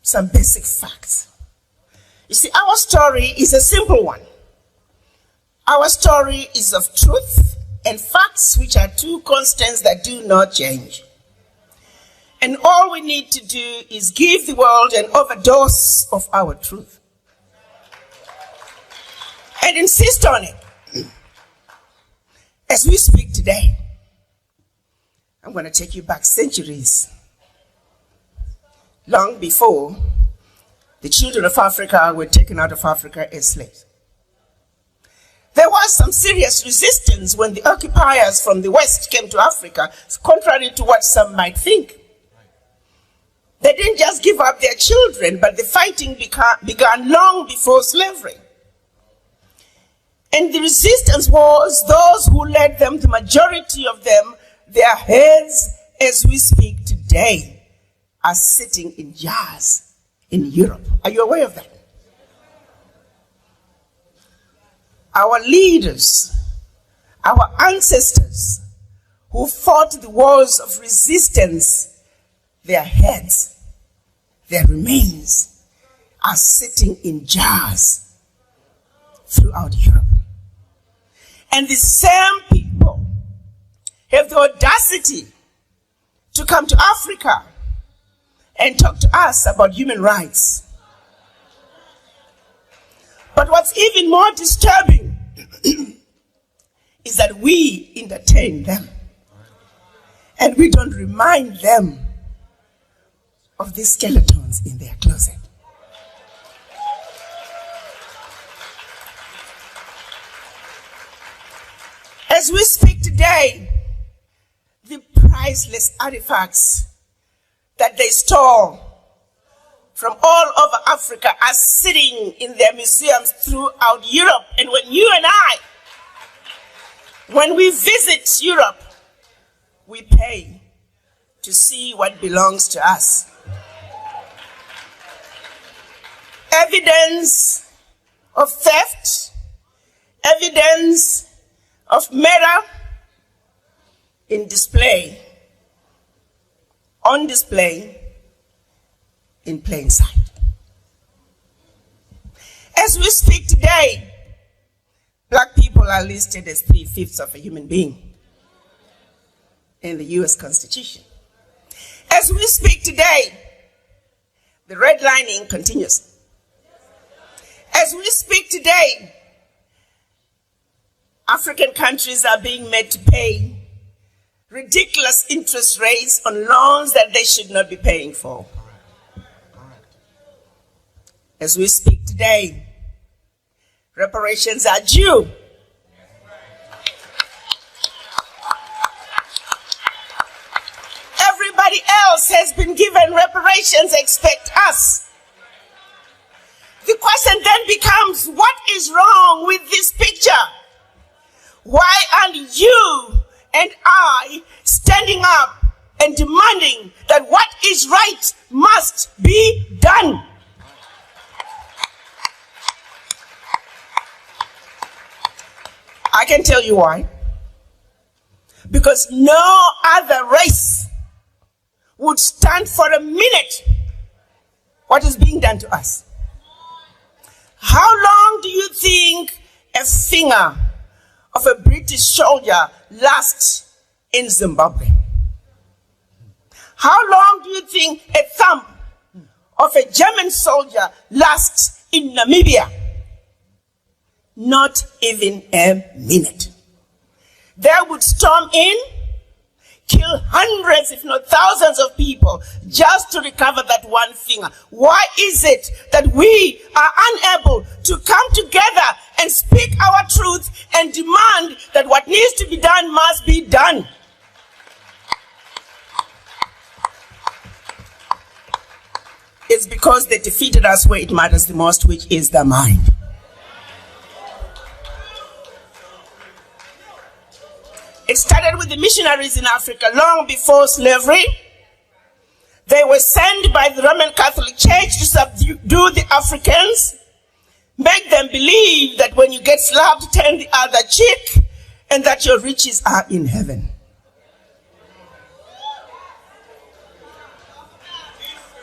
some basic facts. You see, our story is a simple one. Our story is of truth and facts, which are two constants that do not change. And all we need to do is give the world an overdose of our truth and insist on it. As we speak today, I'm going to take you back centuries, long before the children of Africa were taken out of Africa as slaves. There was some serious resistance when the occupiers from the West came to Africa, contrary to what some might think. They didn't just give up their children, but the fighting began long before slavery. And the resistance was those who led them, the majority of them, their heads, as we speak today, are sitting in jars in Europe. Are you aware of that? Our leaders, our ancestors who fought the wars of resistance, their heads, their remains are sitting in jars throughout Europe. And the same people have the audacity to come to Africa and talk to us about human rights. But what's even more disturbing is that we entertain them and we don't remind them of the skeletons in their closet. As we speak today, the priceless artifacts that they stole from all over Africa are sitting in their museums throughout Europe. And when you and I, when we visit Europe, we pay to see what belongs to us. Evidence of theft, evidence of murder on display in plain sight. As we speak today, black people are listed as 3/5 of a human being in the US Constitution. As we speak today, the redlining continues. As we speak today, African countries are being made to pay ridiculous interest rates on loans that they should not be paying for. As we speak today, reparations are due. Everybody else has been given reparations, expect us. The question then becomes, what is wrong with this picture? Why aren't you and I standing up and demanding that what is right must be done? I can tell you why. Because no other race would stand for a minute what is being done to us. How long do you think a finger of a British soldier lasts in Zimbabwe? How long do you think a thumb of a German soldier lasts in Namibia? Not even a minute. They would storm in, kill hundreds, if not thousands of people just to recover that one finger. Why is it that we are unable to come together and speak our truth and demand that what needs to be done must be done? It's because they defeated us where it matters the most, which is the mind. It started with the missionaries in Africa long before slavery. They were sent by the Roman Catholic Church to subdue the Africans, make them believe that when you get slapped, turn the other cheek, and that your riches are in heaven.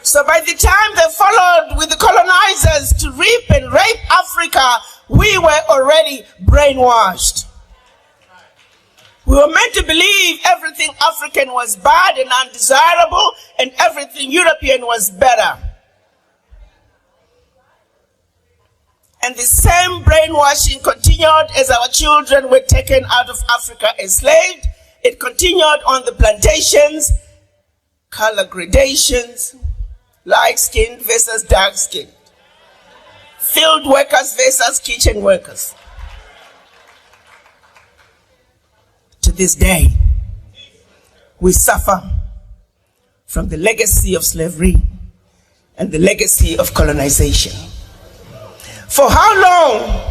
So by the time they followed with the colonizers to rape and rape Africa, we were already brainwashed. We were meant to believe everything African was bad and undesirable, and everything European was better. And the same brainwashing continued as our children were taken out of Africa enslaved. It continued on the plantations, color gradations, light-skinned versus dark-skinned, field workers versus kitchen workers. To this day, we suffer from the legacy of slavery and the legacy of colonization. For how long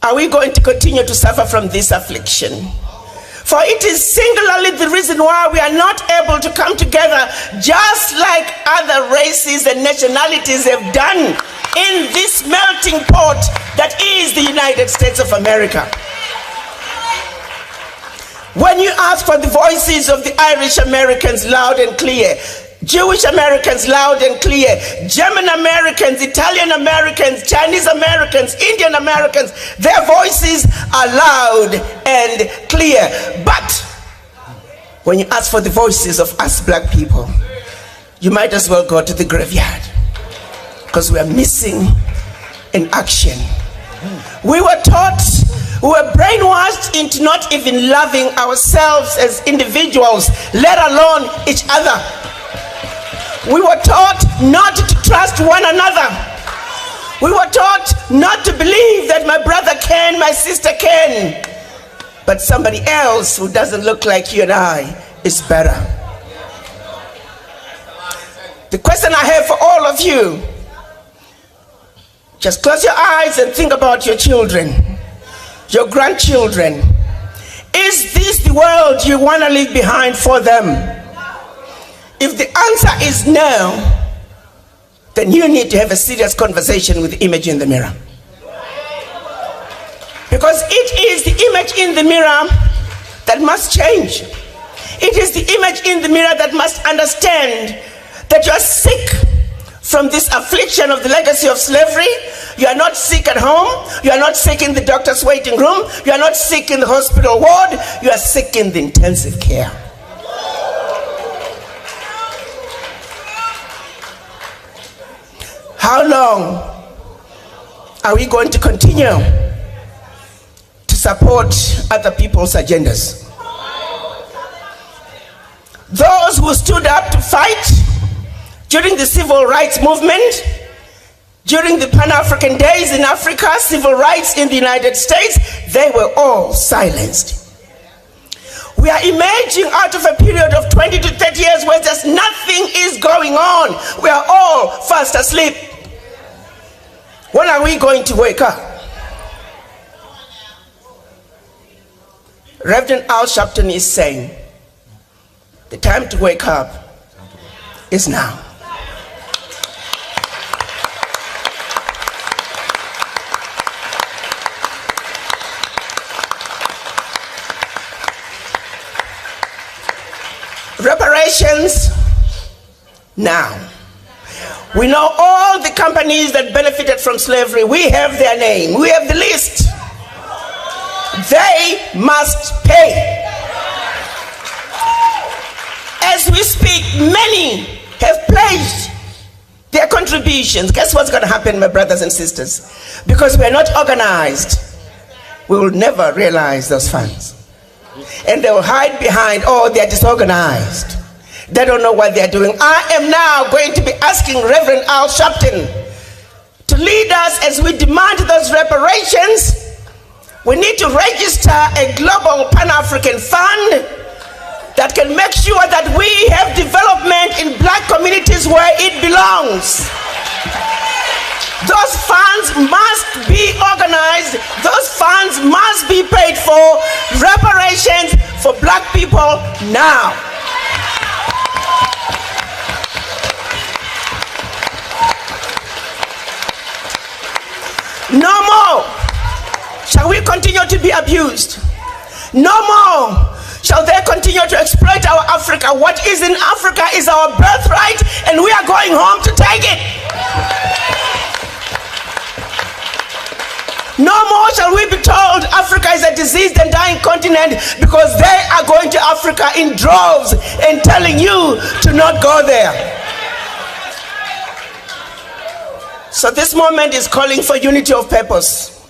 are we going to continue to suffer from this affliction? For it is singularly the reason why we are not able to come together just like other races and nationalities have done in this melting pot that is the United States of America. When you ask for the voices of the Irish Americans loud and clear, Jewish Americans loud and clear, German Americans, Italian Americans, Chinese Americans, Indian Americans, their voices are loud and clear. But when you ask for the voices of us black people, you might as well go to the graveyard, because we are missing in action. We were taught, we were brainwashed into not even loving ourselves as individuals, let alone each other. We were taught not to trust one another. We were taught not to believe that my brother can, my sister can, but somebody else who doesn't look like you and I is better. The question I have for all of you, just close your eyes and think about your children, your grandchildren. Is this the world you want to leave behind for them? If the answer is no, then you need to have a serious conversation with the image in the mirror. Because it is the image in the mirror that must change. It is the image in the mirror that must understand that you are sick from this affliction of the legacy of slavery. You are not sick at home. You are not sick in the doctor's waiting room. You are not sick in the hospital ward. You are sick in the intensive care. How long are we going to continue to support other people's agendas? Those who stood up to fight during the civil rights movement, during the Pan-African days in Africa, civil rights in the United States, they were all silenced. We are emerging out of a period of 20 to 30 years where just nothing is going on. We are all fast asleep. When are we going to wake up? Reverend Al Sharpton is saying, the time to wake up is now. Reparations now. We know all the companies that benefited from slavery. We have their name. We have the list. They must pay. As we speak, many have pledged their contributions. Guess what's going to happen, my brothers and sisters? Because we are not organized, we will never realize those funds. And they will hide behind, oh, they are disorganized. They don't know what they're doing. I am now going to be asking Reverend Al Sharpton to lead us as we demand those reparations. We need to register a global Pan-African fund that can make sure that we have development in black communities where it belongs. Those funds must be organized. Those funds must be paid for. Reparations for black people now. No more shall we continue to be abused. No more Shall they continue to exploit our Africa? What is in Africa is our birthright, and we are going home to take it. No more shall we be told Africa is a diseased and dying continent, because they are going to Africa in droves and telling you to not go there. So this moment is calling for unity of purpose.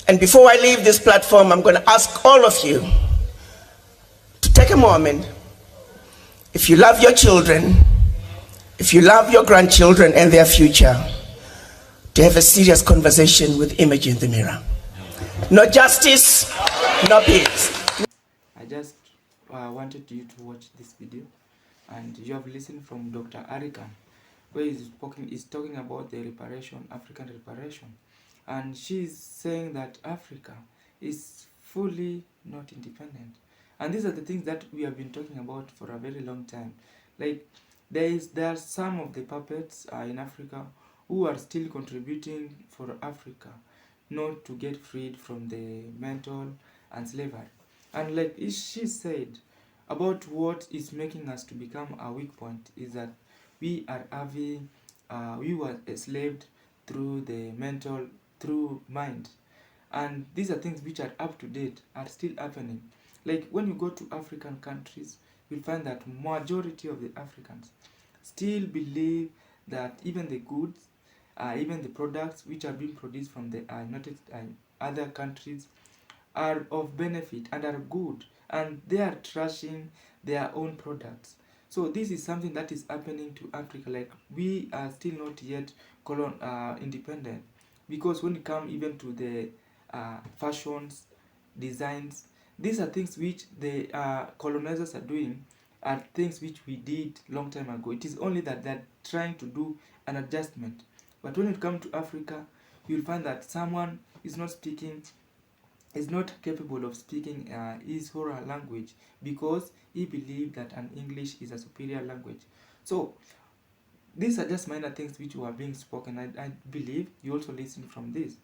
And before I leave this platform, I'm going to ask all of you to take a moment. If you love your children, if you love your grandchildren and their future, to have a serious conversation with Image in the Mirror. No justice, no peace. I just wanted you to watch this video, and you have listened from Dr. Arikana, where he's talking about the reparation, African reparation, and she's saying that Africa is fully not independent. And these are the things that we have been talking about for a very long time. Like there are some of the puppets in Africa who are still contributing for Africa not to get freed from the mental and slavery. And like she said, about what is making us to become a weak point is that we are having, we were enslaved through the mental, through mind. And these are things which are up to date, are still happening. Like when you go to African countries, you'll find that majority of the Africans still believe that even the goods, even the products which are being produced from the United other countries are of benefit and are good, and they are trashing their own products. So this is something that is happening to Africa. Like we are still not yet independent, because when it comes even to the fashions, designs, these are things which the colonizers are doing, are things which we did long time ago. It is only that they're trying to do an adjustment. But when it comes to Africa, you'll find that someone is not capable of speaking his or her language, because he believes that an English is a superior language. So these are just minor things which were being spoken. I believe you also listen from this.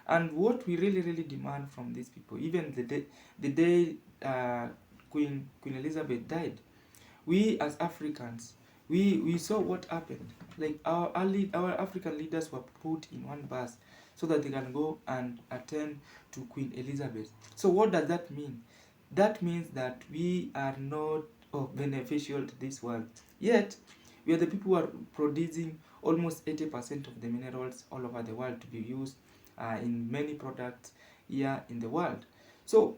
And what we really demand from these people, even the day Queen Elizabeth died, we as Africans, we saw what happened. Like our African leaders were put in one bus so that they can go and attend to Queen Elizabeth. So what does that mean? That means that we are not beneficial to this world. Yet we are the people who are producing almost 80% of the minerals all over the world to be used in many products here in the world. So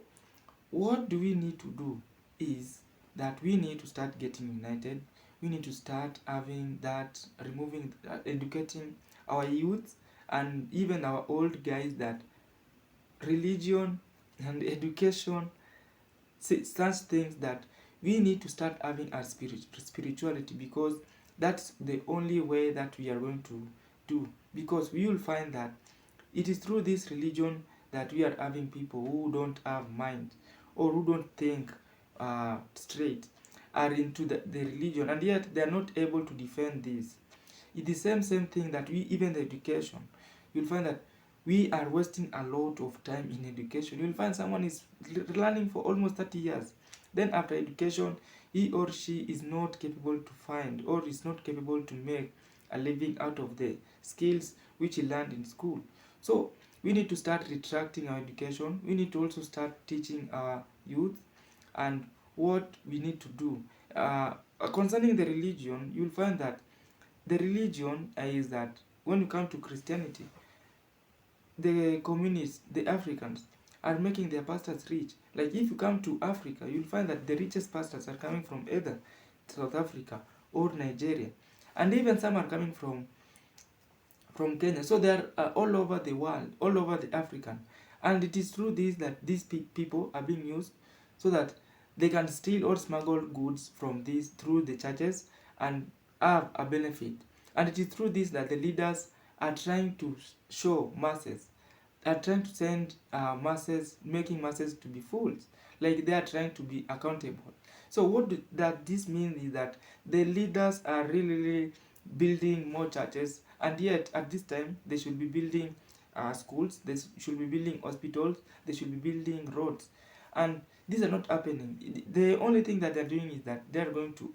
what do we need to do is that we need to start getting united. We need to start having that, removing, educating our youth and even our old guys that religion and education, such things, that we need to start having our spirituality, because that's the only way that we are going to do. Because we will find that it is through this religion that we are having people who don't have mind, or who don't think straight, are into the religion, and yet they are not able to defend this. It's the same thing that even the education, you'll find that we are wasting a lot of time in education. You'll find someone is learning for almost 30 years. Then after education, he or she is not capable to find, or is not capable to make a living out of the skills which he learned in school. So we need to start retracting our education. We need to also start teaching our youth and what we need to do. Concerning the religion, you'll find that the religion is that when you come to Christianity, the communists, the Africans, are making their pastors rich. Like if you come to Africa, you'll find that the richest pastors are coming from either South Africa or Nigeria, and even some are coming from Kenya. So they are all over the world, all over the African. And it is through this that these people are being used so that they can steal or smuggle goods from these through the churches and have a benefit. And it is through this that the leaders are trying to show masses, are trying to send masses, making masses to be fools. Like they are trying to be accountable. So what that this means is that the leaders are really building more churches, and yet at this time they should be building schools, they should be building hospitals, they should be building roads. And These are not happening. The only thing that they're doing is that they're going to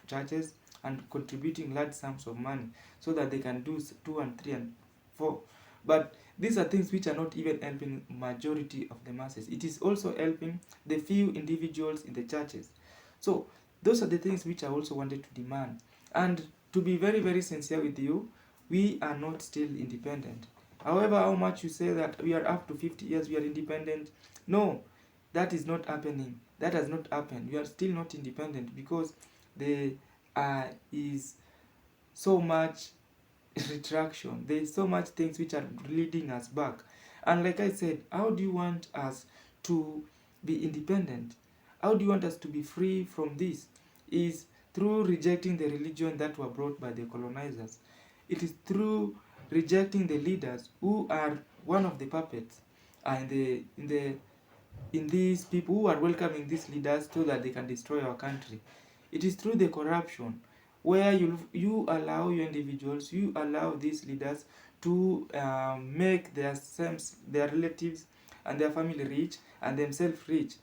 churches and contributing large sums of money so that they can do 2 and 3 and 4. But these are things which are not even helping majority of the masses. It is also helping the few individuals in the churches. So those are the things which I also wanted to demand. And to be very, very sincere with you, we are not still independent. However, how much you say that we are up to 50 years, we are independent, no, that is not happening. That has not happened. We are still not independent because there is so much retraction. There is so much things which are leading us back. And like I said, how do you want us to be independent? How do you want us to be free from this? Is through rejecting the religion that were brought by the colonizers. It is through rejecting the leaders who are one of the puppets in these people who are welcoming these leaders so that they can destroy our country. It is through the corruption where you allow your individuals, you allow these leaders to make their relatives and their family rich and themselves rich.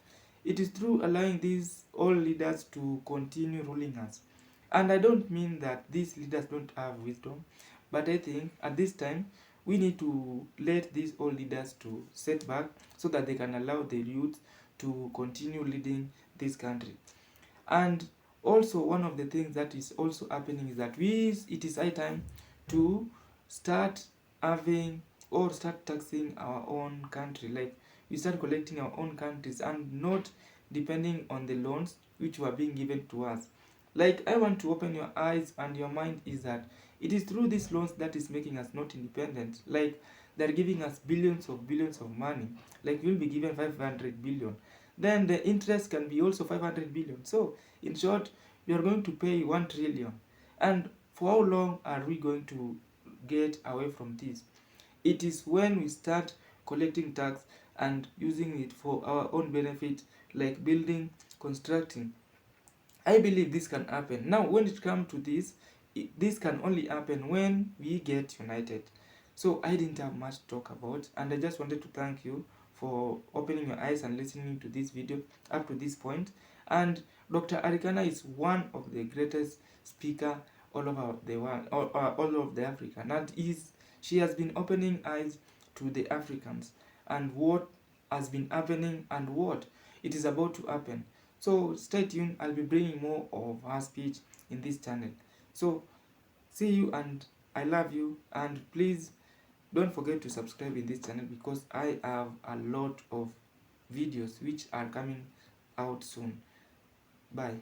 It is through allowing these all leaders to continue ruling us. And I don't mean that these leaders don't have wisdom, but I think at this time we need to let these old leaders to set back so that they can allow the youth to continue leading this country. And also one of the things that is also happening is that it is high time to start having or start taxing our own country. Like we start collecting our own countries and not depending on the loans which were being given to us. Like I want to open your eyes and your mind is that it is through these loans that is making us not independent. Like they're giving us billions of money. Like we'll be given 500 billion. Then the interest can be also 500 billion. So in short, we are going to pay 1 trillion. And for how long are we going to get away from this? It is when we start collecting tax and using it for our own benefit, like building, constructing. I believe this can happen. Now, when it comes to this, this can only happen when we get united. So I didn't have much to talk about, and I just wanted to thank you for opening your eyes and listening to this video up to this point. And Dr. Arikana is one of the greatest speaker all over the world, all over the Africa. And she has been opening eyes to the Africans and what has been happening and what it is about to happen. So stay tuned, I'll be bringing more of her speech in this channel. So see you, and I love you, and please don't forget to subscribe in this channel because I have a lot of videos which are coming out soon. Bye.